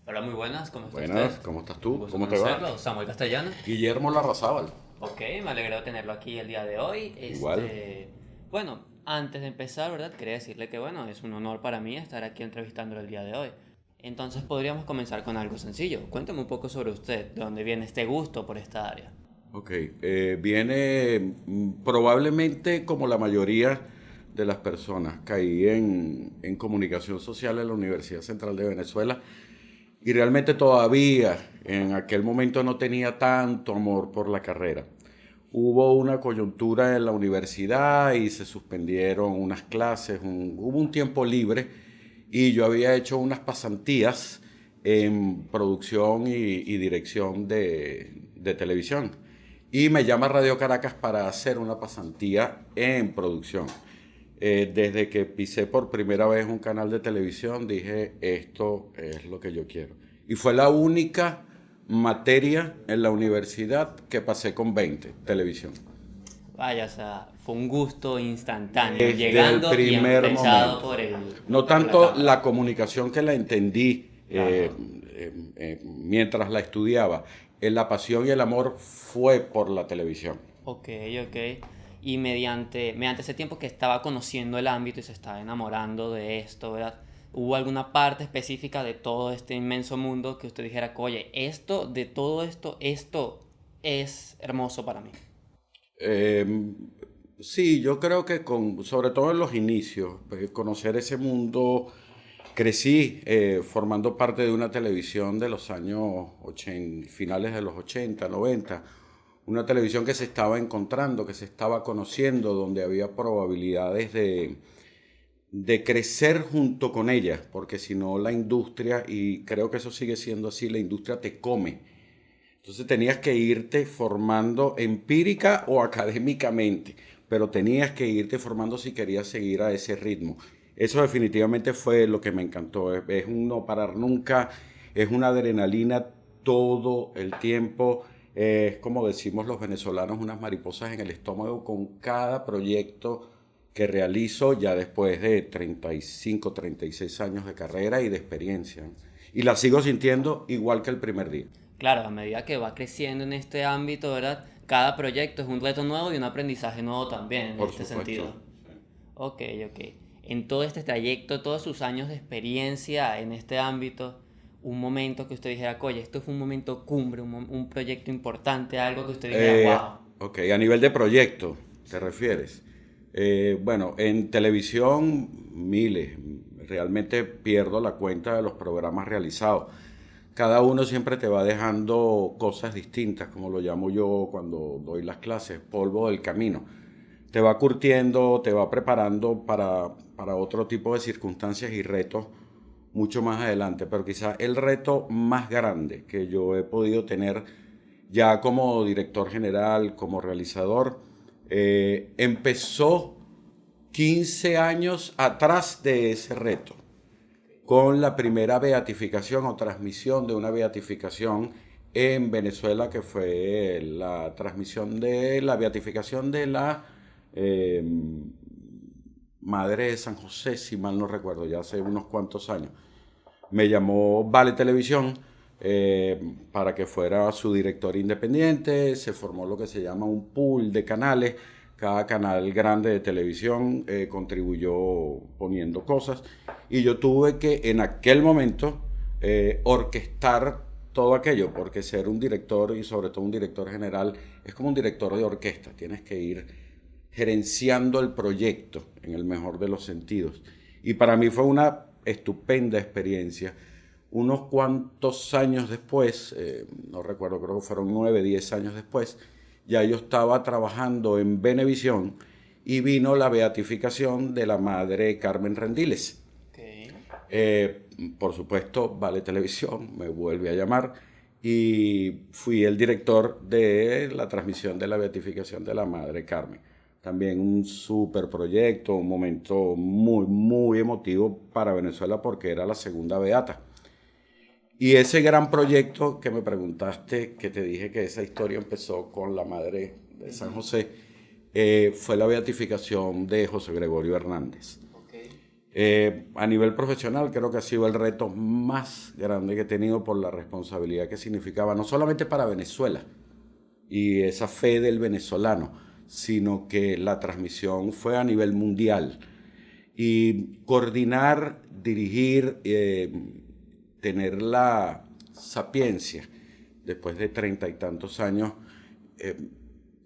Hola, muy buenas, ¿cómo está usted? Buenas, ¿cómo estás Un tú? gusto ¿Cómo te va? conocerlo, Samuel Castellano. Guillermo Larrazábal. Ok, me alegro de tenerlo aquí el día de hoy. Igual. Bueno, antes de empezar, ¿verdad? Quería decirle que, bueno, es un honor para mí estar aquí entrevistándolo el día de hoy. Entonces podríamos comenzar con algo sencillo. Cuéntame un poco sobre usted, de dónde viene este gusto por esta área. Ok, viene probablemente como la mayoría de las personas. Caí en comunicación social en la Universidad Central de Venezuela y realmente todavía en aquel momento no tenía tanto amor por la carrera. Hubo una coyuntura en la universidad y se suspendieron unas clases, hubo un tiempo libre y yo había hecho unas pasantías en producción y dirección de televisión. Y me llama Radio Caracas para hacer una pasantía en producción. Desde que pisé por primera vez un canal de televisión, dije, esto es lo que yo quiero. Y fue la única materia en la universidad que pasé con 20, televisión. Vaya, o sea, fue un gusto instantáneo, Desde el llegando y primer flechado momento. por No por la tanto cámara. la comunicación que la entendí Claro. mientras la estudiaba, la pasión y el amor fue por la televisión. Ok, ok. Y mediante ese tiempo que estaba conociendo el ámbito y se estaba enamorando de esto, ¿verdad? ¿Hubo alguna parte específica de todo este inmenso mundo que usted dijera, oye, esto, de todo esto, esto es hermoso para mí? Eh, sí, yo creo que sobre todo en los inicios, conocer ese mundo, crecí formando parte de una televisión de los años 80, finales de los 80, 90, una televisión que se estaba encontrando, que se estaba conociendo, donde había probabilidades de crecer junto con ella, porque si no la industria, y creo que eso sigue siendo así, la industria te come. Entonces tenías que irte formando empírica o académicamente, pero tenías que irte formando si querías seguir a ese ritmo. Eso definitivamente fue lo que me encantó. Es un no parar nunca, es una adrenalina todo el tiempo. Es como decimos los venezolanos, unas mariposas en el estómago con cada proyecto que realizo ya después de 35, 36 años de carrera y de experiencia. Y la sigo sintiendo igual que el primer día. Claro, a medida que va creciendo en este ámbito, ¿verdad? Cada proyecto es un reto nuevo y un aprendizaje nuevo también en Por este supuesto. sentido. Ok, ok. En todo este trayecto, todos sus años de experiencia en este ámbito, un momento que usted dijera, oye, esto fue un momento cumbre, un proyecto importante, algo que usted dijera, wow. Ok, a nivel de proyecto, ¿te refieres? Bueno, en televisión, miles. Realmente pierdo la cuenta de los programas realizados. Cada uno siempre te va dejando cosas distintas, como lo llamo yo cuando doy las clases, polvo del camino. Te va curtiendo, te va preparando para otro tipo de circunstancias y retos mucho más adelante. Pero quizás el reto más grande que yo he podido tener ya como director general, como realizador, empezó 15 años atrás de ese reto, con la primera beatificación o transmisión de una beatificación en Venezuela, que fue la transmisión de la beatificación de la eh, Madre de San José, si mal no recuerdo, ya hace unos cuantos años. Me llamó Vale Televisión para que fuera su director independiente. Se formó lo que se llama un pool de canales. Cada canal grande de televisión contribuyó poniendo cosas. Y yo tuve que en aquel momento orquestar todo aquello, porque ser un director y sobre todo un director general es como un director de orquesta. Tienes que ir gerenciando el proyecto en el mejor de los sentidos. Y para mí fue una estupenda experiencia. Unos cuantos años después, no recuerdo, creo que fueron 9, 10 años después, ya yo estaba trabajando en Venevisión y vino la beatificación de la madre Carmen Rendiles. Ok. Por supuesto, Vale Televisión me vuelve a llamar y fui el director de la transmisión de la beatificación de la madre Carmen. También un súper proyecto, un momento muy, muy emotivo para Venezuela porque era la segunda beata. Y ese gran proyecto que me preguntaste, que te dije que esa historia empezó con la madre de San José, fue la beatificación de José Gregorio Hernández. Ok. A nivel profesional creo que ha sido el reto más grande que he tenido por la responsabilidad que significaba, no solamente para Venezuela y esa fe del venezolano, sino que la transmisión fue a nivel mundial. Y coordinar, dirigir, tener la sapiencia, después de 30 y tantos años,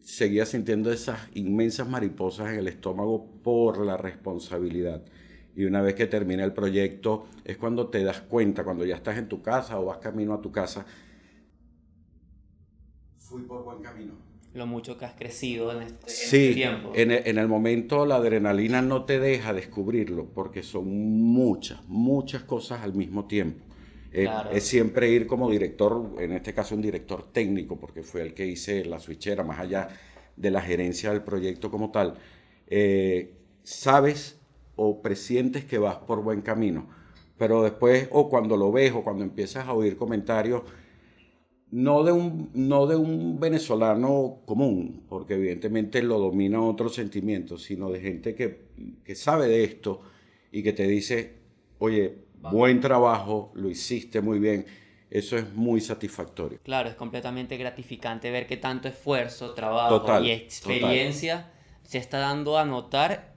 seguía sintiendo esas inmensas mariposas en el estómago por la responsabilidad. Y una vez que termina el proyecto, es cuando te das cuenta, cuando ya estás en tu casa o vas camino a tu casa, fui por buen camino. Lo mucho que has crecido en este Sí, tiempo. en el momento la adrenalina no te deja descubrirlo, porque son muchas cosas al mismo tiempo. Claro. Es siempre ir como director, en este caso un director técnico, porque fue el que hice la switchera, más allá de la gerencia del proyecto como tal. Sabes o presientes que vas por buen camino, pero después, o cuando lo ves, o cuando empiezas a oír comentarios, no de un venezolano común, porque evidentemente lo domina otros sentimientos, sino de gente que sabe de esto y que te dice, oye, buen trabajo, lo hiciste muy bien. Eso es muy satisfactorio. Claro, es completamente gratificante ver que tanto esfuerzo, trabajo Total, y experiencia se está dando a notar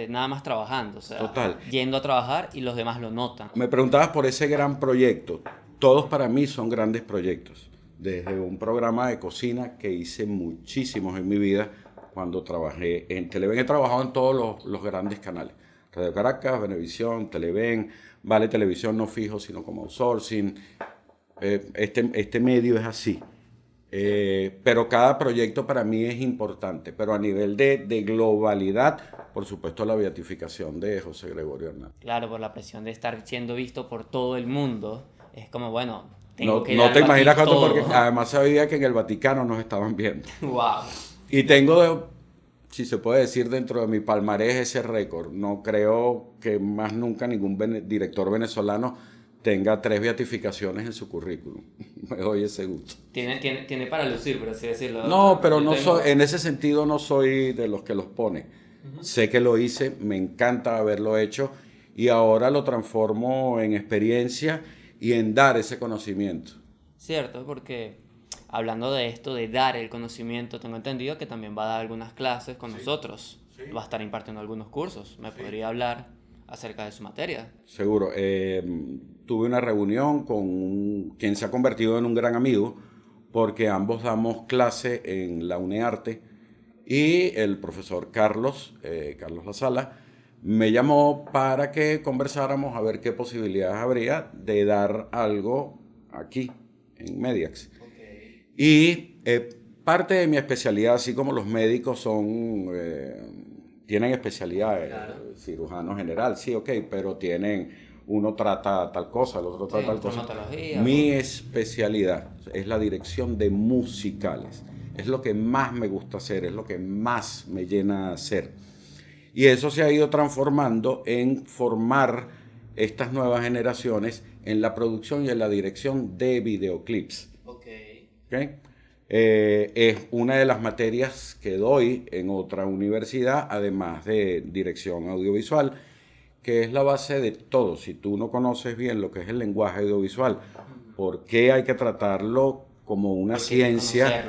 nada más trabajando, o sea, Total. yendo a trabajar y los demás lo notan. Me preguntabas por ese gran proyecto. Todos para mí son grandes proyectos. Desde un programa de cocina que hice muchísimos en mi vida cuando trabajé en Televen. He trabajado en todos los grandes canales. Radio Caracas, Venevisión, Televen, Vale Televisión no fijo, sino como outsourcing. Este medio es así. Pero cada proyecto para mí es importante. Pero a nivel de globalidad, por supuesto, la beatificación de José Gregorio Hernández. Claro, por la presión de estar siendo visto por todo el mundo, es como, bueno, No que te darlo imaginas aquí cuánto, todo. porque además sabía que en el Vaticano nos estaban viendo. Wow. Y tengo, si se puede decir, dentro de mi palmarés ese récord. No creo que más nunca ningún director venezolano tenga 3 beatificaciones en su currículum. Me doy ese gusto. Tiene para lucir, por así decirlo. No, pero Yo no tengo- soy, en ese sentido no soy de los que los pone. Sé que lo hice, me encanta haberlo hecho y ahora lo transformo en experiencia y en dar ese conocimiento. Cierto, porque hablando de esto, de dar el conocimiento, tengo entendido que también va a dar algunas clases con nosotros. sí. Va a estar impartiendo algunos cursos. ¿Me podría hablar acerca de su materia? Seguro. Tuve una reunión con quien se ha convertido en un gran amigo porque ambos damos clase en la UNEARTE y el profesor Carlos La Sala, me llamó para que conversáramos a ver qué posibilidades habría de dar algo aquí en Mediax. Y parte de mi especialidad, así como los médicos tienen especialidades, Claro. cirujano general, sí, ok, pero uno trata tal cosa, el otro trata tal cosa. traumatología. Mi especialidad es la dirección de musicales. Es lo que más me gusta hacer, es lo que más me llena hacer. Y eso se ha ido transformando en formar estas nuevas generaciones en la producción y en la dirección de videoclips. Okay. ¿Okay? Es una de las materias que doy en otra universidad, además de dirección audiovisual, que es la base de todo. Si tú no conoces bien lo que es el lenguaje audiovisual, ¿por qué hay que tratarlo como una ciencia?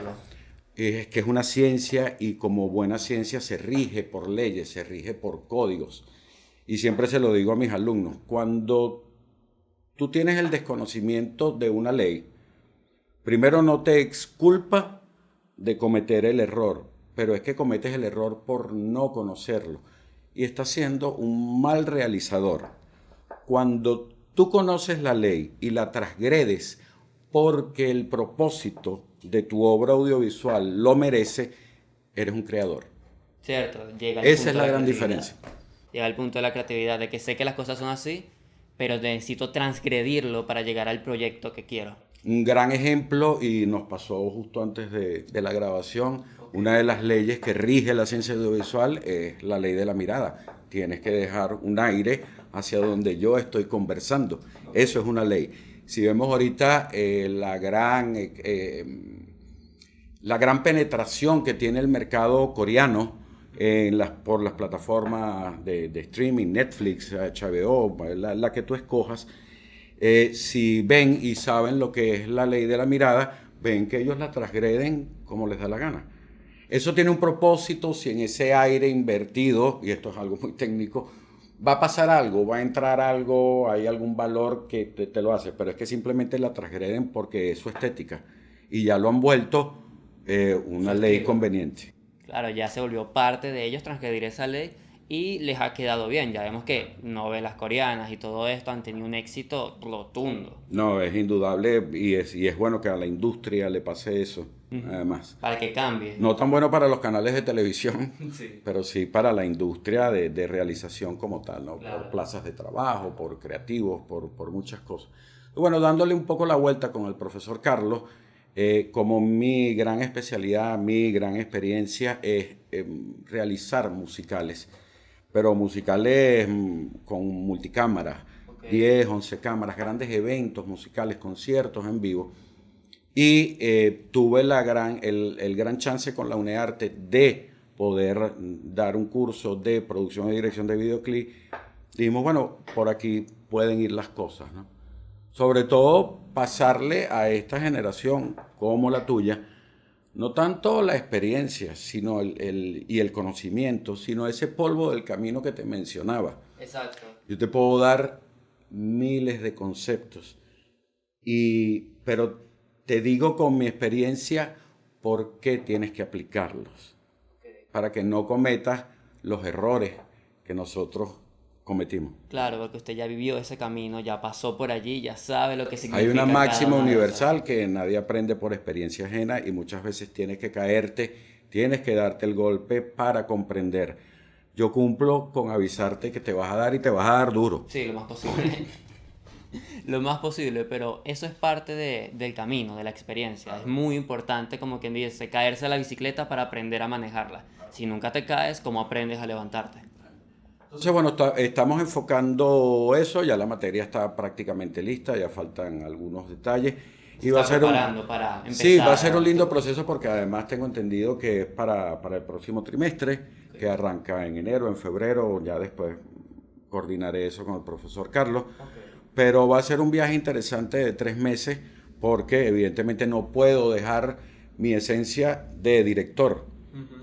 Es que es una ciencia y como buena ciencia se rige por leyes, se rige por códigos. Y siempre se lo digo a mis alumnos, cuando tú tienes el desconocimiento de una ley, primero no te exculpa de cometer el error, pero es que cometes el error por no conocerlo y estás siendo un mal realizador. Cuando tú conoces la ley y la transgredes porque el propósito de tu obra audiovisual lo merece, eres un creador. Cierto, llega Esa es la gran diferencia. Llega al punto de la creatividad, de que sé que las cosas son así, pero necesito transgredirlo para llegar al proyecto que quiero. Un gran ejemplo, y nos pasó justo antes de la grabación, una de las leyes que rige la ciencia audiovisual es la ley de la mirada. Tienes que dejar un aire hacia donde yo estoy conversando. Eso es una ley. Si vemos ahorita la gran penetración que tiene el mercado coreano por las plataformas de streaming, Netflix, HBO, la que tú escojas. Si ven y saben lo que es la ley de la mirada, ven que ellos la transgreden como les da la gana. Eso tiene un propósito. Si en ese aire invertido, y esto es algo muy técnico, va a pasar algo, va a entrar algo, hay algún valor que te lo hace, pero es que simplemente la transgreden porque es su estética y ya lo han vuelto una ley conveniente. Claro, ya se volvió parte de ellos transgredir esa ley y les ha quedado bien. Ya vemos que novelas coreanas y todo esto han tenido un éxito rotundo. No, es indudable y es bueno que a la industria le pase eso, además. Para que cambie. No tan bueno para los canales de televisión, Sí. pero sí para la industria de realización como tal, ¿no? Claro. Por plazas de trabajo, por creativos, por muchas cosas. Y bueno, dándole un poco la vuelta con el profesor Carlos, como mi gran especialidad, mi gran experiencia es realizar musicales, pero musicales con multicámaras, Ok. 10, 11 cámaras, grandes eventos musicales, conciertos en vivo. Y tuve el gran chance con la UNEARTE de poder dar un curso de producción y dirección de videoclip. Dijimos, bueno, por aquí pueden ir las cosas, ¿no? Sobre todo pasarle a esta generación como la tuya, no tanto la experiencia y el conocimiento, sino ese polvo del camino que te mencionaba. Exacto. Yo te puedo dar miles de conceptos, pero te digo con mi experiencia por qué tienes que aplicarlos, para que no cometas los errores que nosotros cometimos. Claro, porque usted ya vivió ese camino, ya pasó por allí, ya sabe lo que significa. Hay una cada máxima una de universal esas. que nadie aprende por experiencia ajena y muchas veces tienes que caerte, tienes que darte el golpe para comprender. Yo cumplo con avisarte que te vas a dar y te vas a dar duro. Sí, lo más posible. Lo más posible, pero eso es parte del camino, de la experiencia. Es muy importante, como quien dice, caerse a la bicicleta para aprender a manejarla. Si nunca te caes, ¿cómo aprendes a levantarte? Entonces, bueno, estamos enfocando eso, ya la materia está prácticamente lista, ya faltan algunos detalles. Se Y va a está ser preparando para empezar. sí, va a ser un lindo proceso porque además tengo entendido que es para el próximo trimestre, que arranca en enero, en febrero, ya después coordinaré eso con el profesor Carlos. Pero va a ser un viaje interesante de 3 meses porque evidentemente no puedo dejar mi esencia de director.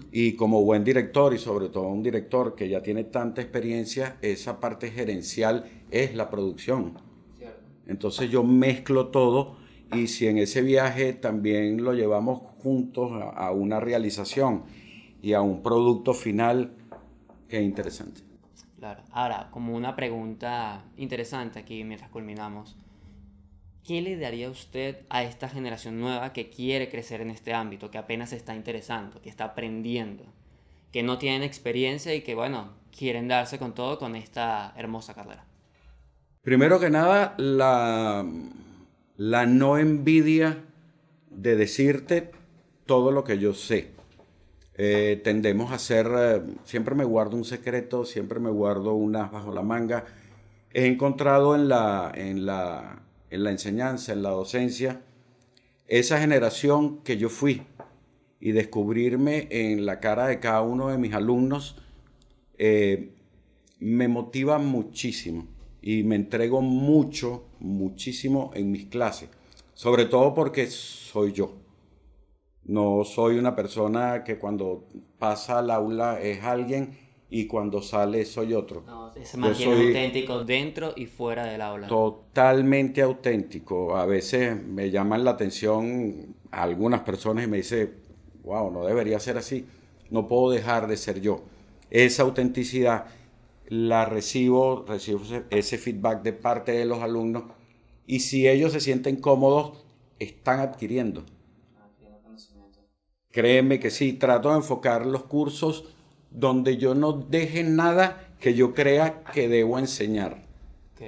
Y como buen director y sobre todo un director que ya tiene tanta experiencia, esa parte gerencial es la producción. Cierto. Entonces yo mezclo todo y si en ese viaje también lo llevamos juntos a una realización y a un producto final, qué interesante. Claro. Ahora, como una pregunta interesante aquí mientras culminamos, ¿qué le daría usted a esta generación nueva que quiere crecer en este ámbito, que apenas se está interesando, que está aprendiendo, que no tienen experiencia y que, bueno, quieren darse con todo con esta hermosa carrera? Primero que nada, la no envidia de decirte todo lo que yo sé. Tendemos a ser, siempre me guardo un secreto, siempre me guardo un as bajo la manga. He encontrado en la enseñanza, en la docencia, esa generación que yo fui y descubrirme en la cara de cada uno de mis alumnos me motiva muchísimo y me entrego muchísimo en mis clases, sobre todo porque soy yo. No soy una persona que cuando pasa al aula es alguien y cuando sale soy otro. No, se Yo mantiene soy auténtico dentro y fuera del aula. totalmente auténtico. A veces me llaman la atención algunas personas y me dicen, wow, no debería ser así. No puedo dejar de ser yo. Esa autenticidad la recibo ese feedback de parte de los alumnos y si ellos se sienten cómodos, están adquiriendo. Créeme que sí, trato de enfocar los cursos donde yo no deje nada que yo crea que debo enseñar. Ok.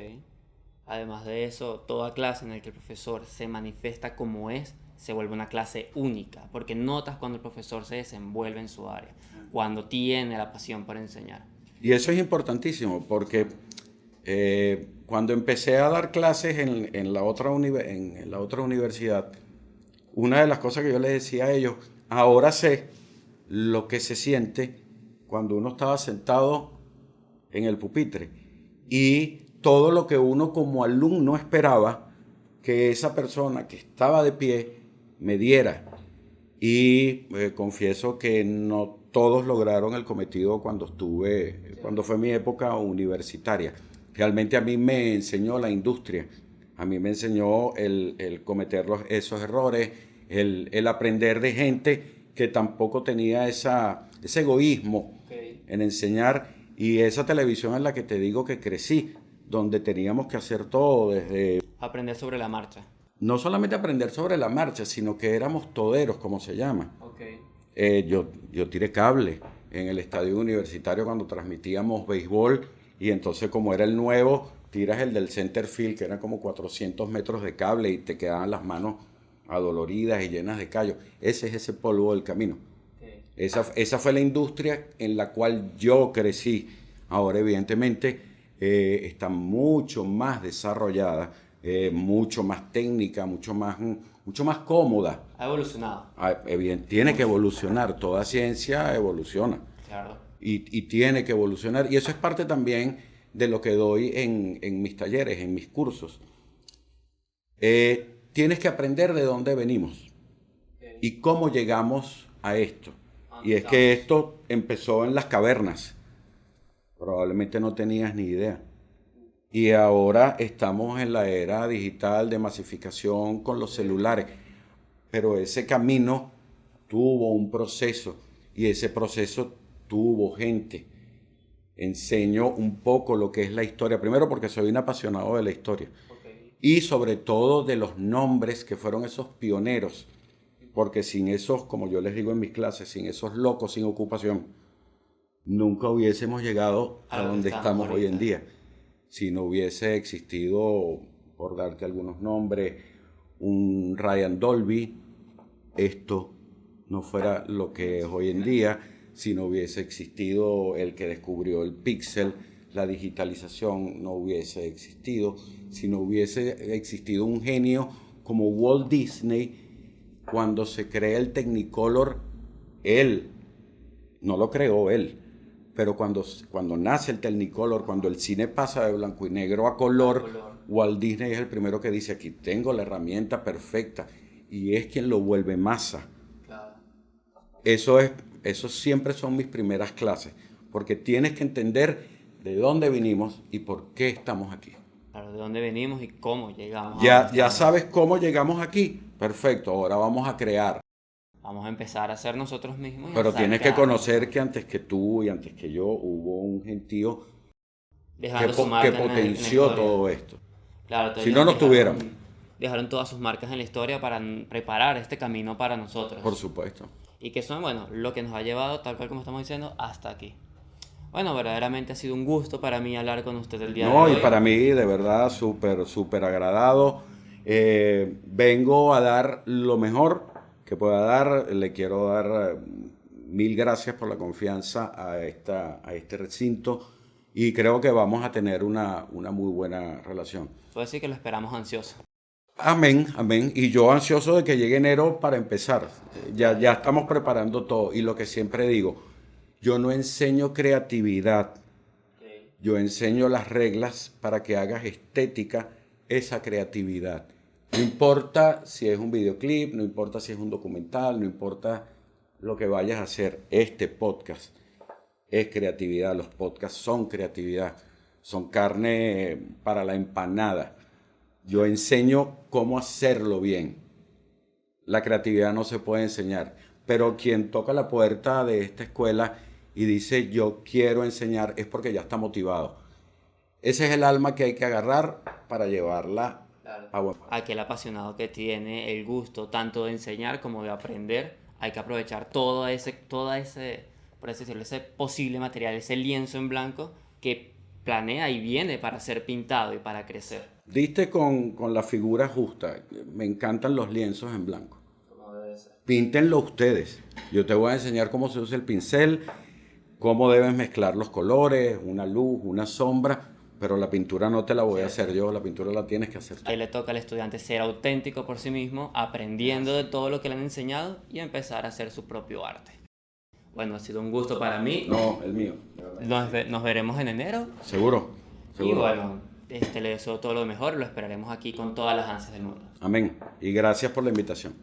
Además de eso, toda clase en la que el profesor se manifiesta como es, se vuelve una clase única, porque notas cuando el profesor se desenvuelve en su área, cuando tiene la pasión por enseñar. Y eso es importantísimo porque cuando empecé a dar clases en la otra universidad, una de las cosas que yo les decía a ellos, ahora sé lo que se siente cuando uno estaba sentado en el pupitre y todo lo que uno como alumno esperaba que esa persona que estaba de pie me diera. Y confieso que no todos lograron el cometido cuando fue mi época universitaria. Realmente a mí me enseñó la industria, a mí me enseñó el cometer esos errores, el aprender de gente que tampoco tenía ese egoísmo en enseñar, y esa televisión en la que te digo que crecí, donde teníamos que hacer todo desde... Aprender sobre la marcha. No solamente aprender sobre la marcha, sino que éramos toderos, como se llama. Okay. Yo tiré cable en el estadio universitario cuando transmitíamos béisbol, y entonces como era el nuevo, tiras el del center field, que eran como 400 metros de cable y te quedaban las manos adoloridas y llenas de callos. Ese es ese polvo del camino. Okay. Esa fue la industria en la cual yo crecí. Ahora evidentemente está mucho más desarrollada, mucho más técnica, mucho más cómoda. Ha evolucionado. Tiene que evolucionar, toda ciencia evoluciona. Claro. Y tiene que evolucionar. Y eso es parte también de lo que doy en mis talleres, en mis cursos. Tienes que aprender de dónde venimos y cómo llegamos a esto. Y es que esto empezó en las cavernas. Probablemente no tenías ni idea. Y ahora estamos en la era digital de masificación con los celulares. Pero ese camino tuvo un proceso, y ese proceso tuvo gente. Enseño un poco lo que es la historia. Primero porque soy un apasionado de la historia. Okay. Y sobre todo de los nombres que fueron esos pioneros. Porque sin esos, como yo les digo en mis clases, sin esos locos sin ocupación, nunca hubiésemos llegado a donde estamos hoy en día. Si no hubiese existido, por darte algunos nombres, un Ryan Dolby, esto no fuera lo que es hoy en día. Si no hubiese existido el que descubrió el píxel, la digitalización no hubiese existido. Si no hubiese existido un genio como Walt Disney, cuando se crea el Technicolor, él, no lo creó él, pero cuando nace el Technicolor, cuando el cine pasa de blanco y negro a color, Walt Disney es el primero que dice, aquí tengo la herramienta perfecta, y es quien lo vuelve masa. Claro. Eso siempre son mis primeras clases, porque tienes que entender de dónde vinimos y por qué estamos aquí. Claro, de dónde venimos y cómo llegamos. Ya sabes cómo llegamos aquí. Perfecto, ahora vamos a crear. Vamos a empezar a ser nosotros mismos. Pero tienes que conocer que antes que tú y antes que yo hubo un gentío que potenció todo esto. Claro, si no, no estuviéramos. Dejaron todas sus marcas en la historia para preparar este camino para nosotros. Por supuesto. Y que son, bueno, lo que nos ha llevado, tal cual como estamos diciendo, hasta aquí. Bueno, verdaderamente ha sido un gusto para mí hablar con usted el día de hoy. No, y para mí, de verdad, súper agradado. Vengo a dar lo mejor que pueda dar. Le quiero dar 1000 gracias por la confianza a este recinto, y creo que vamos a tener una muy buena relación. Puedo decir que lo esperamos ansioso. Amén, amén. Y yo ansioso de que llegue enero para empezar. Ya estamos preparando todo. Y lo que siempre digo, yo no enseño creatividad. Yo enseño las reglas para que hagas estética esa creatividad. No importa si es un videoclip, no importa si es un documental, no importa lo que vayas a hacer. Este podcast es creatividad. Los podcasts son creatividad. Son carne para la empanada. Yo enseño cómo hacerlo bien. La creatividad no se puede enseñar. Pero quien toca la puerta de esta escuela y dice yo quiero enseñar es porque ya está motivado. Ese es el alma que hay que agarrar para llevarla a buen puerto. Aquel apasionado que tiene el gusto tanto de enseñar como de aprender, hay que aprovechar todo ese, por así decirlo, ese posible material, ese lienzo en blanco que planea y viene para ser pintado y para crecer. Diste con la figura justa. Me encantan los lienzos en blanco. Píntenlo ustedes. Yo te voy a enseñar cómo se usa el pincel, cómo debes mezclar los colores, una luz, una sombra, pero la pintura no te la voy a hacer yo, la pintura la tienes que hacer tú. Ahí le toca al estudiante ser auténtico por sí mismo, aprendiendo de todo lo que le han enseñado y empezar a hacer su propio arte. Bueno, ha sido un gusto para mí. No, el mío. Nos veremos en enero. Seguro, Y bueno, le deseo todo lo mejor. Lo esperaremos aquí con todas las ansias del mundo. Amén. Y gracias por la invitación.